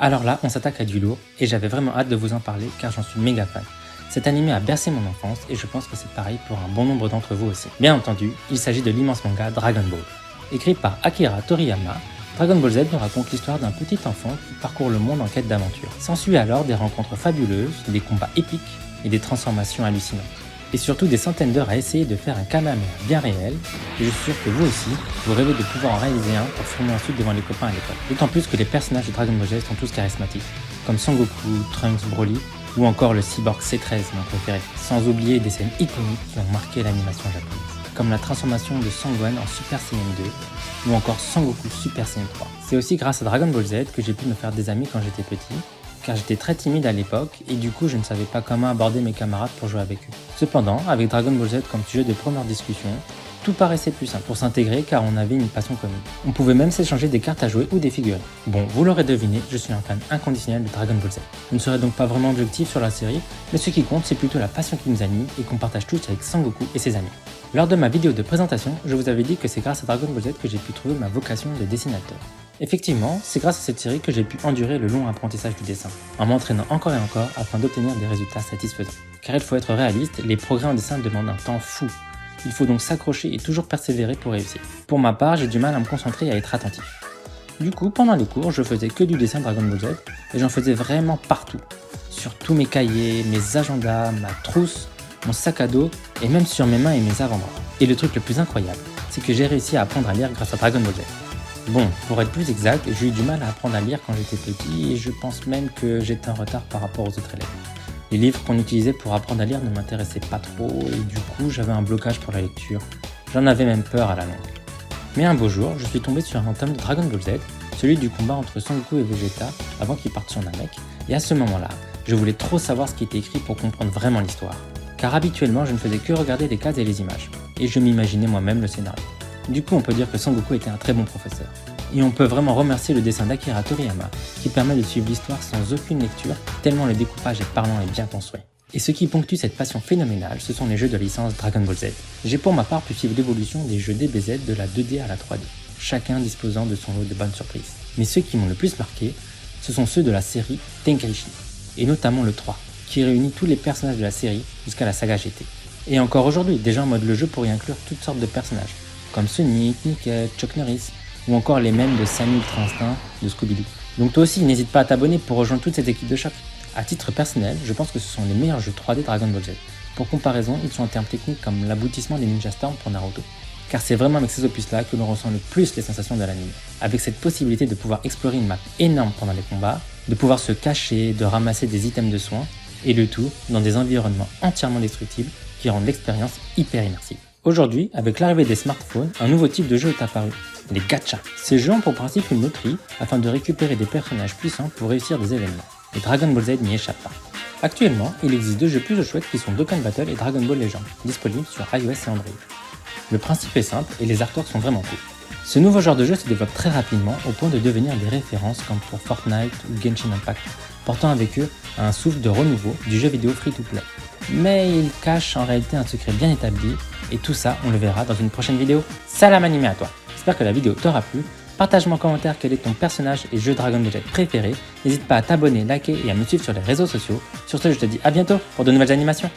Alors là, on s'attaque à du lourd et j'avais vraiment hâte de vous en parler car j'en suis méga fan. Cet animé a bercé mon enfance et je pense que c'est pareil pour un bon nombre d'entre vous aussi. Bien entendu, il s'agit de l'immense manga Dragon Ball. Écrit par Akira Toriyama, Dragon Ball Z nous raconte l'histoire d'un petit enfant qui parcourt le monde en quête d'aventure. S'ensuit alors des rencontres fabuleuses, des combats épiques et des transformations hallucinantes. Et surtout des centaines d'heures à essayer de faire un Kamehameha bien réel, et je suis sûr que vous aussi, vous rêvez de pouvoir en réaliser un pour filmer ensuite devant les copains à l'école. D'autant plus que les personnages de Dragon Ball Z sont tous charismatiques, comme Son Goku, Trunks, Broly, ou encore le cyborg C13, mon préféré, sans oublier des scènes iconiques qui ont marqué l'animation japonaise, comme la transformation de Sangwan en Super Saiyan 2, ou encore Sangoku Super Saiyan 3. C'est aussi grâce à Dragon Ball Z que j'ai pu me faire des amis quand j'étais petit, car j'étais très timide à l'époque et du coup je ne savais pas comment aborder mes camarades pour jouer avec eux. Cependant, avec Dragon Ball Z comme sujet de première discussion, tout paraissait plus simple pour s'intégrer car on avait une passion commune. On pouvait même s'échanger des cartes à jouer ou des figurines. Bon, vous l'aurez deviné, je suis un fan inconditionnel de Dragon Ball Z. Je ne serai donc pas vraiment objectif sur la série, mais ce qui compte c'est plutôt la passion qui nous anime et qu'on partage tous avec Sangoku et ses amis. Lors de ma vidéo de présentation, je vous avais dit que c'est grâce à Dragon Ball Z que j'ai pu trouver ma vocation de dessinateur. Effectivement, c'est grâce à cette série que j'ai pu endurer le long apprentissage du dessin, en m'entraînant encore et encore afin d'obtenir des résultats satisfaisants. Car il faut être réaliste, les progrès en dessin demandent un temps fou. Il faut donc s'accrocher et toujours persévérer pour réussir. Pour ma part, j'ai du mal à me concentrer et à être attentif. Du coup, pendant les cours, je faisais que du dessin Dragon Ball Z, et j'en faisais vraiment partout. Sur tous mes cahiers, mes agendas, ma trousse, mon sac à dos, et même sur mes mains et mes avant-bras. Et le truc le plus incroyable, c'est que j'ai réussi à apprendre à lire grâce à Dragon Ball Z. Bon, pour être plus exact, j'ai eu du mal à apprendre à lire quand j'étais petit et je pense même que j'étais en retard par rapport aux autres élèves. Les livres qu'on utilisait pour apprendre à lire ne m'intéressaient pas trop et du coup j'avais un blocage pour la lecture. J'en avais même peur à la longue. Mais un beau jour, je suis tombé sur un tome de Dragon Ball Z, celui du combat entre Son Goku et Vegeta avant qu'ils partent sur Namek, et à ce moment-là, je voulais trop savoir ce qui était écrit pour comprendre vraiment l'histoire. Car habituellement, je ne faisais que regarder les cases et les images, et je m'imaginais moi-même le scénario. Du coup, on peut dire que Son Goku était un très bon professeur. Et on peut vraiment remercier le dessin d'Akira Toriyama, qui permet de suivre l'histoire sans aucune lecture, tellement le découpage est parlant et bien construit. Et ce qui ponctue cette passion phénoménale, ce sont les jeux de licence Dragon Ball Z. J'ai pour ma part pu suivre l'évolution des jeux DBZ de la 2D à la 3D, chacun disposant de son lot de bonnes surprises. Mais ceux qui m'ont le plus marqué, ce sont ceux de la série Tenkaichi, et notamment le 3, qui réunit tous les personnages de la série jusqu'à la saga GT. Et encore aujourd'hui, déjà en mode le jeu pour y inclure toutes sortes de personnages, comme Sonic, Mickey, Chuck Norris, ou encore les mêmes de Sammy Ultra Instinct de Scooby-Doo. Donc toi aussi, n'hésite pas à t'abonner pour rejoindre toute cette équipe de choc. À titre personnel, je pense que ce sont les meilleurs jeux 3D Dragon Ball Z. Pour comparaison, ils sont en termes techniques comme l'aboutissement des Ninja Storm pour Naruto. Car c'est vraiment avec ces opus-là que l'on ressent le plus les sensations de l'anime. Avec cette possibilité de pouvoir explorer une map énorme pendant les combats, de pouvoir se cacher, de ramasser des items de soins, et le tout dans des environnements entièrement destructibles qui rendent l'expérience hyper immersive. Aujourd'hui, avec l'arrivée des smartphones, un nouveau type de jeu est apparu, les gachas. Ces jeux ont pour principe une loterie afin de récupérer des personnages puissants pour réussir des événements. Et Dragon Ball Z n'y échappe pas. Actuellement, il existe deux jeux plutôt chouettes qui sont Dokkan Battle et Dragon Ball Legends, disponibles sur iOS et Android. Le principe est simple et les artworks sont vraiment cool. Ce nouveau genre de jeu se développe très rapidement au point de devenir des références comme pour Fortnite ou Genshin Impact, portant avec eux un souffle de renouveau du jeu vidéo free-to-play. Mais il cache en réalité un secret bien établi, et tout ça on le verra dans une prochaine vidéo. Salam animé à toi. J'espère que la vidéo t'aura plu, partage-moi en commentaire quel est ton personnage et jeu Dragon Ball Z préféré, n'hésite pas à t'abonner, liker et à me suivre sur les réseaux sociaux. Sur ce je te dis à bientôt pour de nouvelles animations.